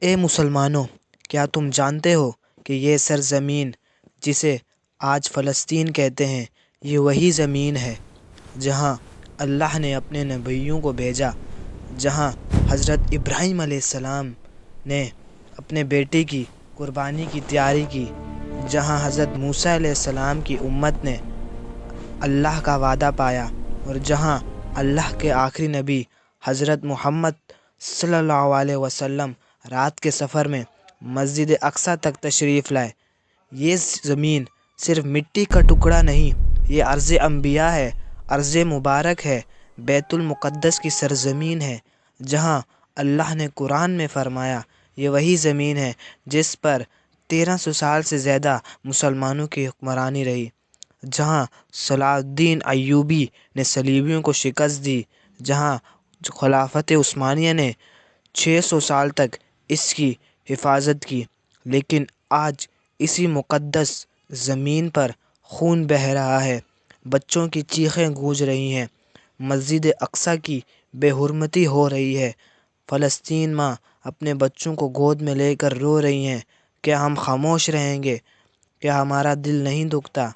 اے مسلمانوں، کیا تم جانتے ہو کہ یہ سرزمین جسے آج فلسطین کہتے ہیں، یہ وہی زمین ہے جہاں اللہ نے اپنے نبیوں کو بھیجا، جہاں حضرت ابراہیم علیہ السلام نے اپنے بیٹے کی قربانی کی تیاری کی، جہاں حضرت موسیٰ علیہ السلام کی امت نے اللہ کا وعدہ پایا، اور جہاں اللہ کے آخری نبی حضرت محمد صلی اللہ علیہ وسلم رات کے سفر میں مسجد اقصیٰ تک تشریف لائے۔ یہ زمین صرف مٹی کا ٹکڑا نہیں، یہ ارض انبیاء ہے، ارض مبارک ہے، بیت المقدس کی سرزمین ہے، جہاں اللہ نے قرآن میں فرمایا، یہ وہی زمین ہے جس پر 1300 سال سے زیادہ مسلمانوں کی حکمرانی رہی، جہاں صلاح الدین ایوبی نے صلیبیوں کو شکست دی، جہاں خلافت عثمانیہ نے 600 سال تک اس کی حفاظت کی، لیکن آج اسی مقدس زمین پر خون بہہ رہا ہے، بچوں کی چیخیں گونج رہی ہیں، مسجد اقصیٰ کی بے حرمتی ہو رہی ہے، فلسطین ماں اپنے بچوں کو گود میں لے کر رو رہی ہیں۔ کیا ہم خاموش رہیں گے؟ کیا ہمارا دل نہیں دکھتا؟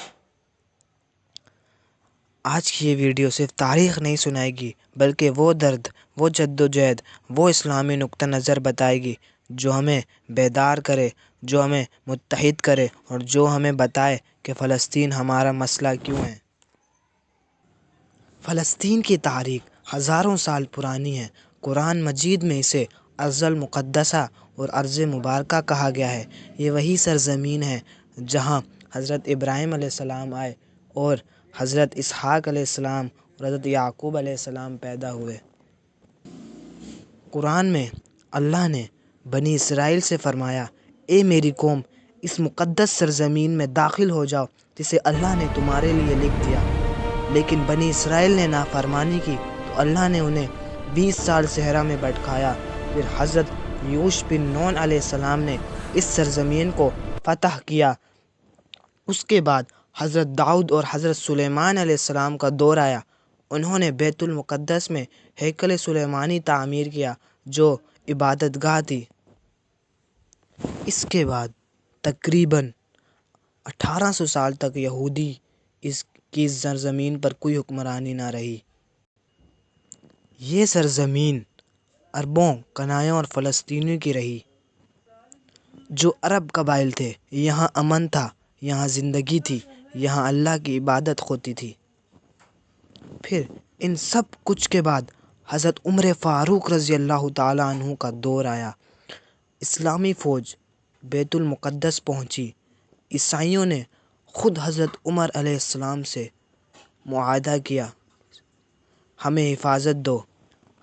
آج کی یہ ویڈیو صرف تاریخ نہیں سنائے گی، بلکہ وہ درد، وہ جدوجہد، وہ اسلامی نقطہ نظر بتائے گی جو ہمیں بیدار کرے، جو ہمیں متحد کرے، اور جو ہمیں بتائے کہ فلسطین ہمارا مسئلہ کیوں ہے۔ فلسطین کی تاریخ ہزاروں سال پرانی ہے۔ قرآن مجید میں اسے ارض المقدسہ اور ارض مبارکہ کہا گیا ہے۔ یہ وہی سرزمین ہے جہاں حضرت ابراہیم علیہ السلام آئے اور حضرت اسحاق علیہ السلام اور حضرت یعقوب علیہ السلام پیدا ہوئے۔ قرآن میں اللہ نے بنی اسرائیل سے فرمایا، اے میری قوم، اس مقدس سرزمین میں داخل ہو جاؤ جسے اللہ نے تمہارے لیے لکھ دیا۔ لیکن بنی اسرائیل نے نافرمانی کی تو اللہ نے انہیں 20 سال صحرا میں بھٹکایا۔ پھر حضرت یوشع بن نون علیہ السلام نے اس سرزمین کو فتح کیا۔ اس کے بعد حضرت داؤد اور حضرت سلیمان علیہ السلام کا دور آیا۔ انہوں نے بیت المقدس میں ہیکل سلیمانی تعمیر کیا جو عبادت گاہ تھی۔ اس کے بعد تقریباً 1800 سال تک یہودی کی سرزمین پر کوئی حکمرانی نہ رہی۔ یہ سرزمین عربوں، کنائیوں اور فلسطینیوں کی رہی۔ جو عرب قبائل تھے، یہاں امن تھا، یہاں زندگی تھی، یہاں اللہ کی عبادت ہوتی تھی۔ پھر ان سب کچھ کے بعد حضرت عمر فاروق رضی اللہ تعالیٰ عنہ کا دور آیا۔ اسلامی فوج بیت المقدس پہنچی۔ عیسائیوں نے خود حضرت عمر علیہ السلام سے معاہدہ کیا، ہمیں حفاظت دو۔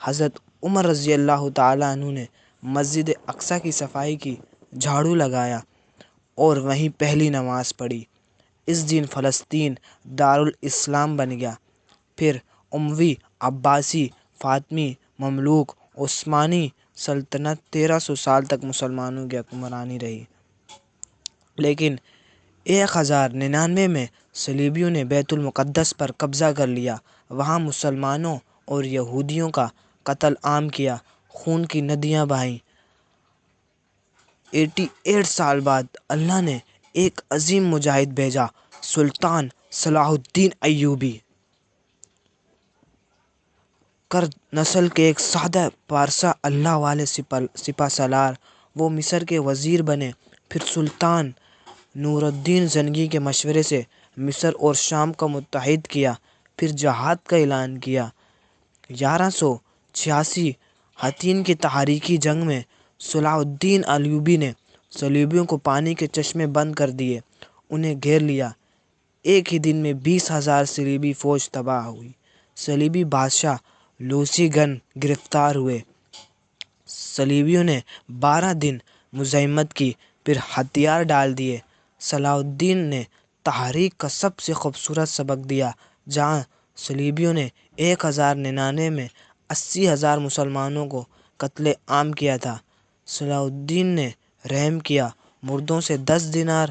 حضرت عمر رضی اللہ تعالیٰ عنہ نے مسجد اقصیٰ کی صفائی کی، جھاڑو لگایا اور وہیں پہلی نماز پڑھی۔ اس دن فلسطین دارالاسلام بن گیا۔ پھر اموی، عباسی، فاطمی، مملوک، عثمانی سلطنت 1300 سال تک مسلمانوں کی حکمرانی رہی۔ لیکن 1099 میں صلیبیوں نے بیت المقدس پر قبضہ کر لیا، وہاں مسلمانوں اور یہودیوں کا قتل عام کیا، خون کی ندیاں بہائیں۔ 88 سال بعد اللہ نے ایک عظیم مجاہد بھیجا، سلطان صلاح الدین ایوبی۔ کرد نسل کے ایک سادہ پارسا اللہ والے سپہ سالار، وہ مصر کے وزیر بنے۔ پھر سلطان نور الدین زنگی کے مشورے سے مصر اور شام کو متحد کیا، پھر جہاد کا اعلان کیا۔ 1186 حطین کی تاریخی جنگ میں صلاح الدین ایوبی نے صلیبیوں کو پانی کے چشمے بند کر دیے، انہیں گھیر لیا۔ ایک ہی دن میں 20,000 صلیبی فوج تباہ ہوئی۔ صلیبی بادشاہ لوسی گن گرفتار ہوئے۔ صلیبیوں نے 12 دن مزاحمت کی، پھر ہتھیار ڈال دیے۔ صلاح الدین نے تاریخ کا سب سے خوبصورت سبق دیا، جہاں صلیبیوں نے 1099 میں 80,000 مسلمانوں کو قتل عام کیا تھا، صلاح الدین نے رحم کیا، مردوں سے 10 دینار،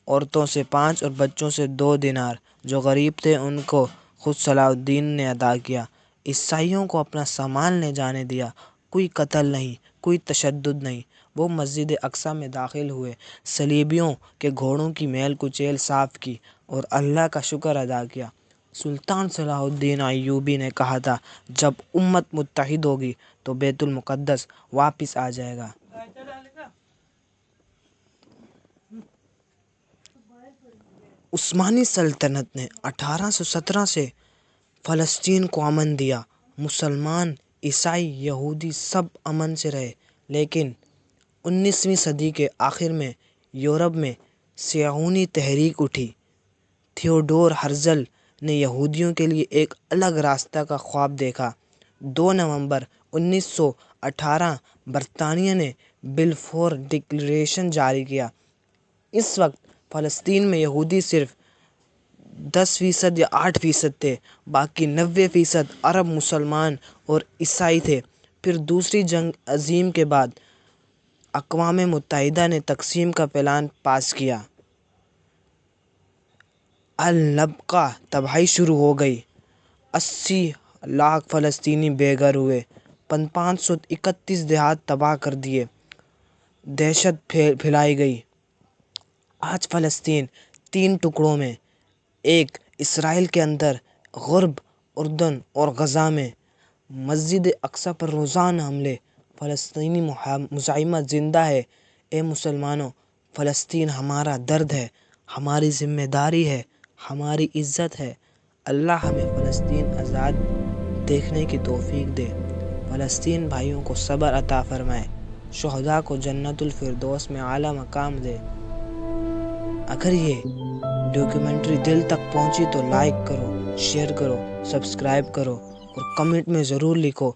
عورتوں سے 5 اور بچوں سے 2 دینار جو غریب تھے ان کو خود صلاح الدین نے ادا کیا۔ عیسائیوں کو اپنا سامان لے جانے دیا کوئی قتل نہیں، کوئی تشدد نہیں۔ وہ مسجد اقصیٰ میں داخل ہوئے، صلیبیوں کے گھوڑوں کی میل کچیل صاف کی اور اللہ کا شکر ادا کیا۔ سلطان صلاح الدین ایوبی نے کہا تھا، جب امت متحد ہوگی تو بیت المقدس واپس آ جائے گا۔ عثمانی سلطنت نے 1817 سے فلسطین کو امن دیا۔ مسلمان، عیسائی، یہودی سب امن سے رہے، لیکن 19ویں صدی کے آخر میں یورپ میں صہیونی تحریک اٹھی۔ تھیوڈور ہرزل نے یہودیوں کے لیے ایک الگ راستہ کا خواب دیکھا۔ 2 نومبر 1918 برطانیہ نے بلفور ڈکلریشن جاری کیا۔ اس وقت فلسطین میں یہودی صرف 10% یا 8% تھے، باقی 90% عرب، مسلمان اور عیسائی تھے۔ پھر دوسری جنگ عظیم کے بعد اقوام متحدہ نے تقسیم کا پلان پاس کیا۔ النقبہ تباہی شروع ہو گئی۔ 80 لاکھ فلسطینی بے گھر ہوئے، 531 دیہات تباہ کر دیے، دہشت پھیلائی گئی۔ آج فلسطین 3 ٹکڑوں میں، ایک اسرائیل کے اندر، غرب اردن اور غزہ میں۔ مسجد اقصیٰ پر روزانہ حملے، فلسطینی مزاحمت زندہ ہے۔ اے مسلمانوں، فلسطین ہمارا درد ہے، ہماری ذمہ داری ہے، ہماری عزت ہے۔ اللہ ہمیں فلسطین آزاد دیکھنے کی توفیق دے۔ فلسطین بھائیوں کو صبر عطا فرمائے، شہداء کو جنت الفردوس میں اعلیٰ مقام دے۔ اگر یہ ڈاکیومنٹری دل تک پہنچی تو لائک کرو، شیئر کرو، سبسکرائب کرو اور کمنٹ میں ضرور لکھو،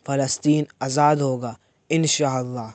فلسطین آزاد ہوگا انشاءاللہ۔